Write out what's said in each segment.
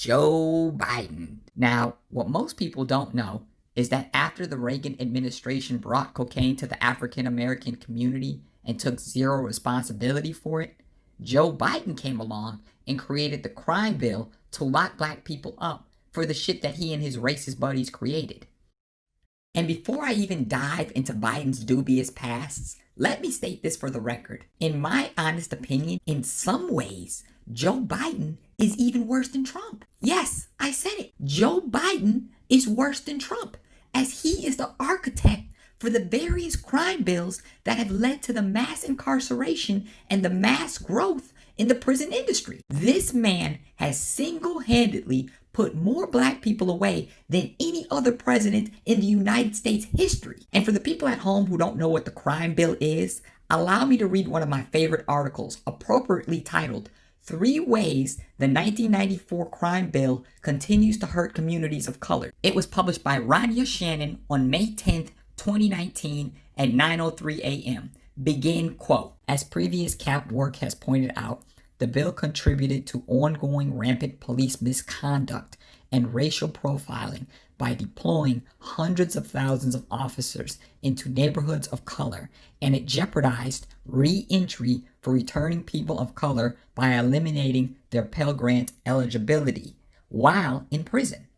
Joe Biden. Now, what most people don't know is that after the Reagan administration brought cocaine to the African American community and took zero responsibility for it, Joe Biden came along and created the crime bill to lock black people up for the shit that he and his racist buddies created. And before I even dive into Biden's dubious pasts, let me state this for the record. In my honest opinion, in some ways, Joe Biden is even worse than Trump. Yes, I said it. Joe Biden is worse than Trump, as he is the architect for the various crime bills that have led to the mass incarceration and the mass growth in the prison industry. This man has single-handedly put more black people away than any other president in the United States history. And for the people at home who don't know what the crime bill is, allow me to read one of my favorite articles, appropriately titled, 3 Ways the 1994 Crime Bill Continues to Hurt Communities of Color. It was published by Rania Shannon on May 10th, 2019 at 9:03 a.m. Begin quote. As previous CAP work has pointed out, the bill contributed to ongoing rampant police misconduct and racial profiling by deploying hundreds of thousands of officers into neighborhoods of color, and it jeopardized re-entry for returning people of color by eliminating their Pell Grant eligibility while in prison.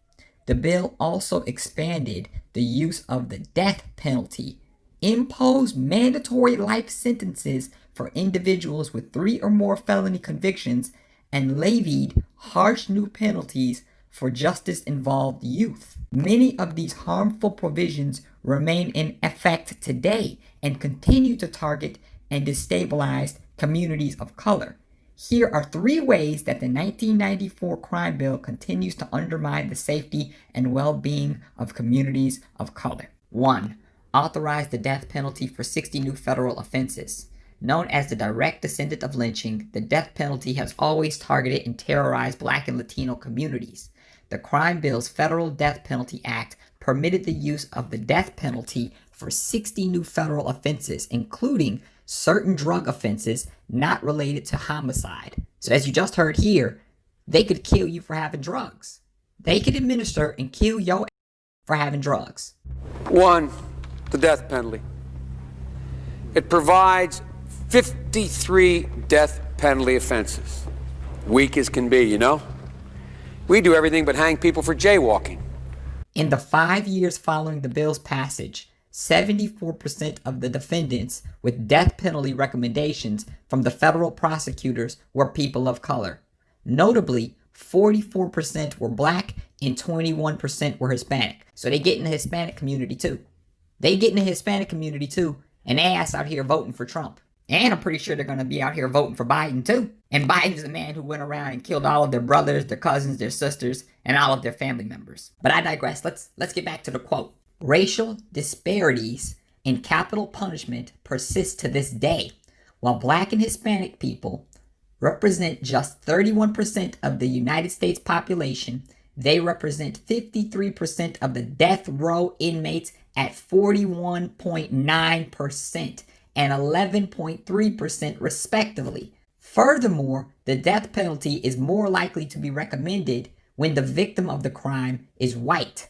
The bill also expanded the use of the death penalty, imposed mandatory life sentences for individuals with 3 or more felony convictions, and levied harsh new penalties for justice-involved youth. Many of these harmful provisions remain in effect today and continue to target and destabilize communities of color. Here are 3 ways that the 1994 crime bill continues to undermine the safety and well-being of communities of color. 1. Authorize the death penalty for 60 new federal offenses. Known as the direct descendant of lynching, the death penalty has always targeted and terrorized black and Latino communities. The crime bill's Federal Death Penalty Act permitted the use of the death penalty for 60 new federal offenses, including certain drug offenses not related to homicide. So as you just heard here, they could kill you for having drugs. They could administer and kill your for having drugs. 1, the death penalty. It provides 53 death penalty offenses. Weak as can be, you know? We do everything but hang people for jaywalking. In the 5 years following the bill's passage, 74% of the defendants with death penalty recommendations from the federal prosecutors were people of color. Notably, 44% were black and 21% were Hispanic. So they get in the Hispanic community too. And they ass out here voting for Trump. And I'm pretty sure they're going to be out here voting for Biden too. And Biden's the man who went around and killed all of their brothers, their cousins, their sisters, and all of their family members. But I digress. Let's get back to the quote. Racial disparities in capital punishment persist to this day. While black and Hispanic people represent just 31% of the United States population, they represent 53% of the death row inmates at 41.9% and 11.3% respectively. Furthermore, the death penalty is more likely to be recommended when the victim of the crime is white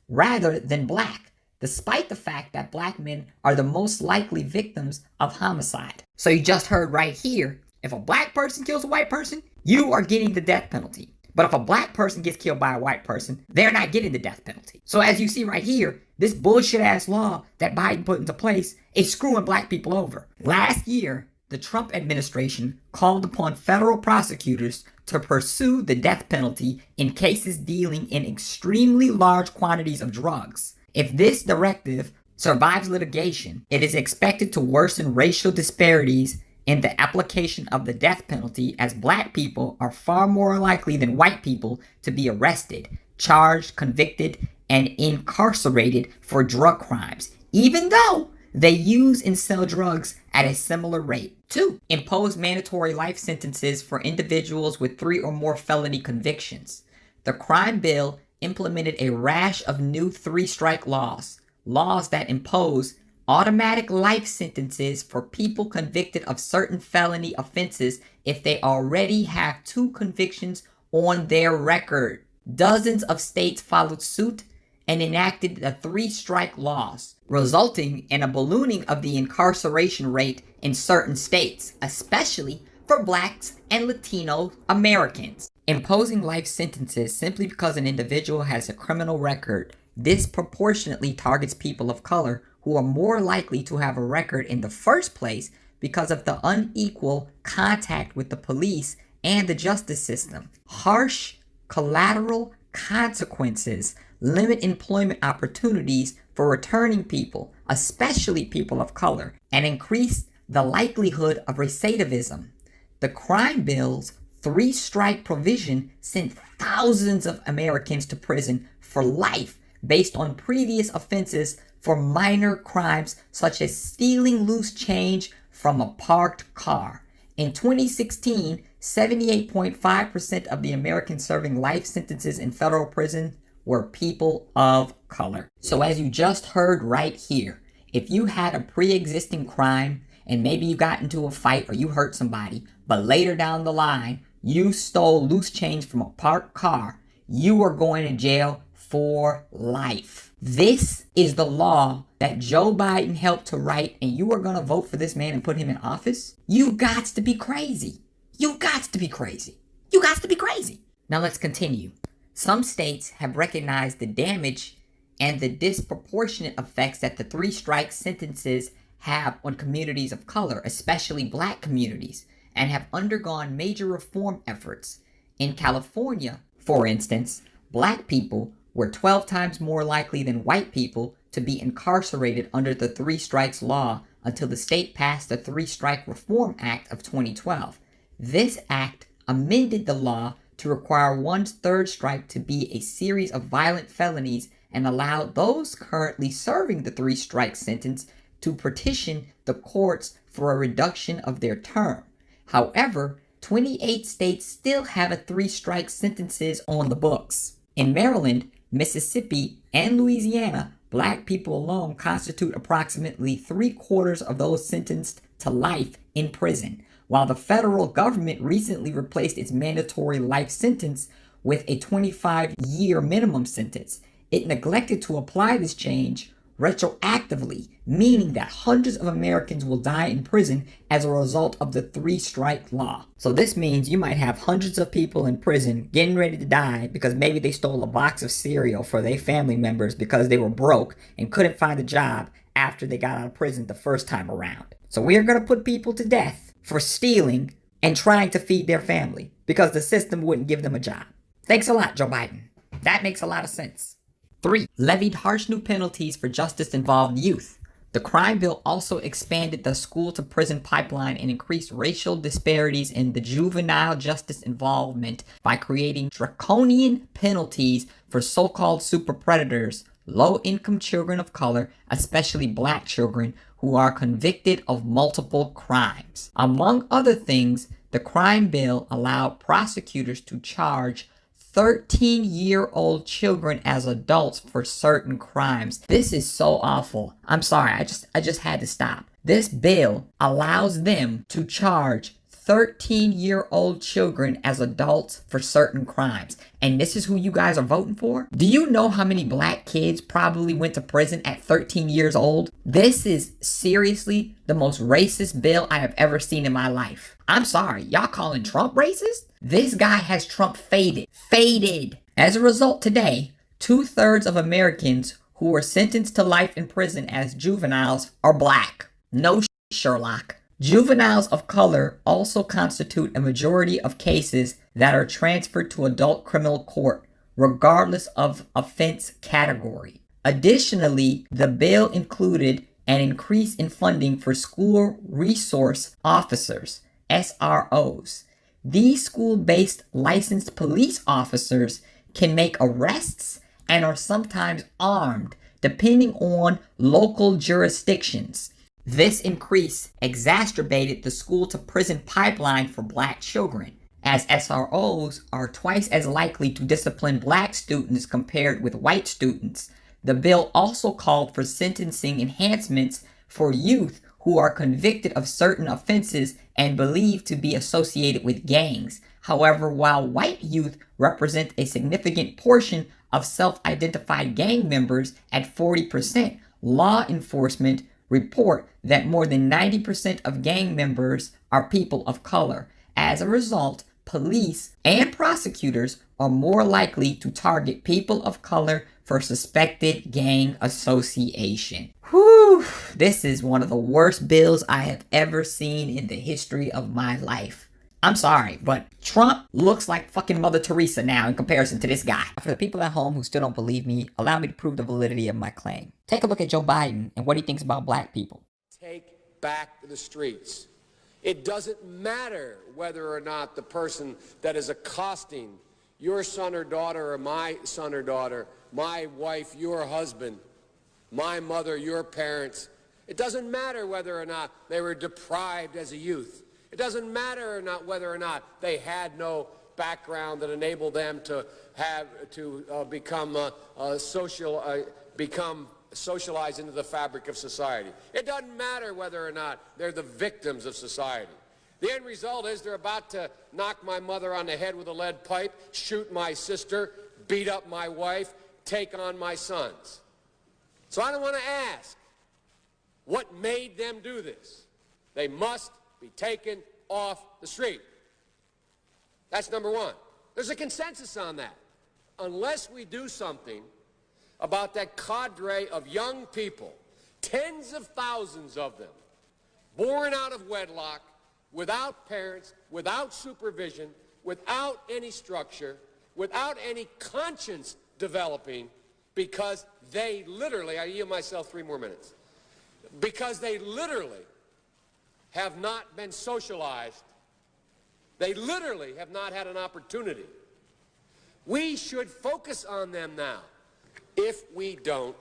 rather than black, despite the fact that black men are the most likely victims of homicide. So you just heard right here, if a black person kills a white person, you are getting the death penalty. But if a black person gets killed by a white person, they're not getting the death penalty. So as you see right here, this bullshit ass law that Biden put into place is screwing black people over. Last year, the Trump administration called upon federal prosecutors to pursue the death penalty in cases dealing in extremely large quantities of drugs. If this directive survives litigation, it is expected to worsen racial disparities in the application of the death penalty, as black people are far more likely than white people to be arrested, charged, convicted, and incarcerated for drug crimes, even though they use and sell drugs at a similar rate. 2. Impose mandatory life sentences for individuals with 3 or more felony convictions. The crime bill implemented a rash of new 3-strike laws that impose automatic life sentences for people convicted of certain felony offenses if they already have 2 convictions on their record. Dozens of states followed suit and enacted the three-strike laws, resulting in a ballooning of the incarceration rate in certain states, especially for blacks and Latino Americans. Imposing life sentences simply because an individual has a criminal record disproportionately targets people of color who are more likely to have a record in the first place because of the unequal contact with the police and the justice system. Harsh collateral consequences limit employment opportunities for returning people, especially people of color, and increase the likelihood of recidivism. The crime bill's three-strike provision sent thousands of Americans to prison for life based on previous offenses for minor crimes such as stealing loose change from a parked car. In 2016, 78.5% of the Americans serving life sentences in federal prison were people of color. So as you just heard right here, if you had a pre-existing crime and maybe you got into a fight or you hurt somebody, but later down the line, you stole loose change from a parked car, you are going to jail for life. This is the law that Joe Biden helped to write, and you are going to vote for this man and put him in office? You got to be crazy. You got to be crazy. You got to be crazy. Now let's continue. Some states have recognized the damage and the disproportionate effects that the three-strike sentences have on communities of color, especially black communities, and have undergone major reform efforts. In California, for instance, black people were 12 times more likely than white people to be incarcerated under the Three Strikes law until the state passed the Three Strike Reform Act of 2012. This act amended the law to require one's third strike to be a series of violent felonies and allowed those currently serving the three-strike sentence to petition the courts for a reduction of their term. However, 28 states still have a three-strike sentences on the books. In Maryland, Mississippi, and Louisiana, black people alone constitute approximately 3/4 of those sentenced to life in prison, while the federal government recently replaced its mandatory life sentence with a 25-year minimum sentence. It neglected to apply this change retroactively, meaning that hundreds of Americans will die in prison as a result of the three-strike law. So this means you might have hundreds of people in prison getting ready to die because maybe they stole a box of cereal for their family members because they were broke and couldn't find a job after they got out of prison the first time around. So we are going to put people to death for stealing and trying to feed their family because the system wouldn't give them a job. Thanks a lot, Joe Biden. That makes a lot of sense. 3. Levied harsh new penalties for justice-involved youth. The crime bill also expanded the school-to-prison pipeline and increased racial disparities in the juvenile justice involvement by creating draconian penalties for so-called super predators, low-income children of color, especially black children, who are convicted of multiple crimes. Among other things, the crime bill allowed prosecutors to charge 13-year-old children as adults for certain crimes. This is so awful. I'm sorry, I just had to stop. This bill allows them to charge 13-year-old children as adults for certain crimes. And this is who you guys are voting for? Do you know how many black kids probably went to prison at 13 years old? This is seriously the most racist bill I have ever seen in my life. I'm sorry, y'all calling Trump racist? This guy has Trump faded. Faded. As a result, today, 2/3 of Americans who were sentenced to life in prison as juveniles are black. No Sherlock. Juveniles of color also constitute a majority of cases that are transferred to adult criminal court, regardless of offense category. Additionally, the bill included an increase in funding for school resource officers, SROs. These school-based licensed police officers can make arrests and are sometimes armed, depending on local jurisdictions. This increase exacerbated the school-to-prison pipeline for black children, as SROs are twice as likely to discipline black students compared with white students. The bill also called for sentencing enhancements for youth who are convicted of certain offenses and believed to be associated with gangs. However, while white youth represent a significant portion of self-identified gang members at 40%, law enforcement report that more than 90% of gang members are people of color. As a result, police and prosecutors are more likely to target people of color for suspected gang association. Whew, this is one of the worst bills I have ever seen in the history of my life. I'm sorry, but Trump looks like fucking Mother Teresa now in comparison to this guy. For the people at home who still don't believe me, allow me to prove the validity of my claim. Take a look at Joe Biden and what he thinks about black people. Take back the streets. It doesn't matter whether or not the person that is accosting your son or daughter or my son or daughter, my wife, your husband, my mother, your parents. It doesn't matter whether or not they were deprived as a youth. It doesn't matter or not whether or not they had no background that enabled them to become socialized into the fabric of society. It doesn't matter whether or not they're the victims of society. The end result is they're about to knock my mother on the head with a lead pipe, shoot my sister, beat up my wife, take on my sons. So I don't want to ask what made them do this. They must be taken off the street. That's number one. There's a consensus on that. Unless we do something about that cadre of young people, tens of thousands of them, born out of wedlock, without parents, without supervision, without any structure, without any conscience developing, because they literally, I yield myself 3 more minutes, because they literally have not been socialized. They literally have not had an opportunity. We should focus on them now. If we don't,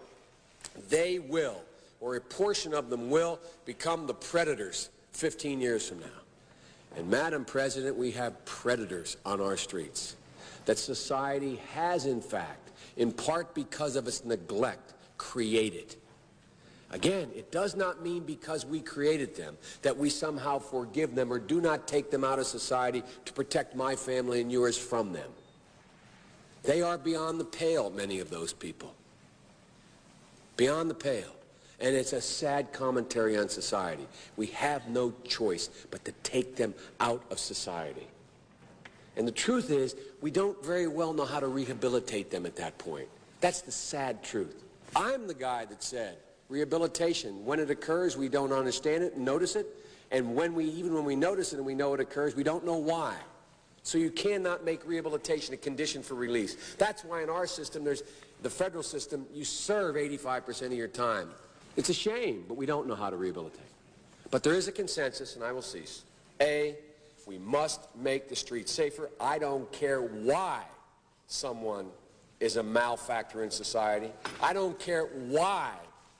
they will, or a portion of them will, become the predators 15 years from now. And Madam President, we have predators on our streets that society has, in fact, in part because of its neglect, created. Again, it does not mean because we created them that we somehow forgive them or do not take them out of society to protect my family and yours from them. They are beyond the pale, many of those people. Beyond the pale. And it's a sad commentary on society. We have no choice but to take them out of society. And the truth is, we don't very well know how to rehabilitate them at that point. That's the sad truth. I'm the guy that said, rehabilitation, when it occurs, we don't understand it and notice it. And even when we notice it and we know it occurs, we don't know why. So you cannot make rehabilitation a condition for release. That's why in our system, the federal system, you serve 85% of your time. It's a shame, but we don't know how to rehabilitate. But there is a consensus, and I will cease. A, we must make the streets safer. I don't care why someone is a malefactor in society. I don't care why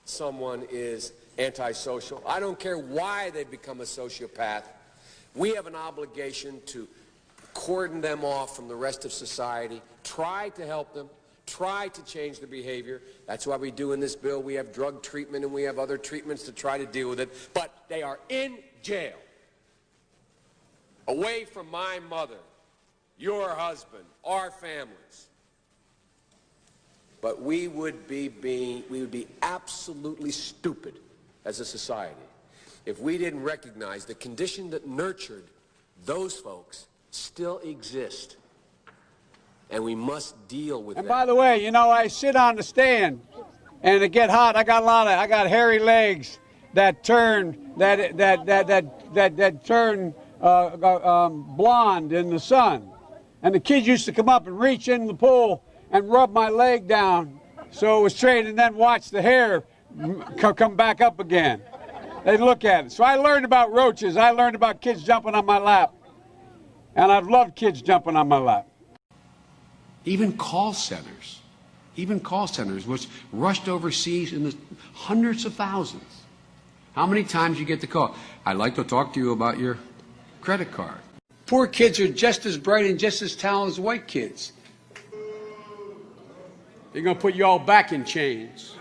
someone is antisocial. I don't care why they've become a sociopath. We have an obligation to cordon them off from the rest of society, try to help them, try to change their behavior. That's why we do in this bill. We have drug treatment and we have other treatments to try to deal with it. But they are in jail, away from my mother, your husband, our families. But we would be absolutely stupid as a society if we didn't recognize the condition that nurtured those folks still exist, and we must deal with and that. By the way, you know, I sit on the stand, and it get hot. I got hairy legs that turn turn blonde in the sun, and the kids used to come up and reach in the pool and rub my leg down so it was straight, and then watch the hair come back up again. They'd look at it. So I learned about roaches. I learned about kids jumping on my lap. And I've loved kids jumping on my lap. Even call centers, which rushed overseas in the hundreds of thousands. How many times you get the call? I'd like to talk to you about your credit card. Poor kids are just as bright and just as talented as white kids. They're going to put you all back in chains.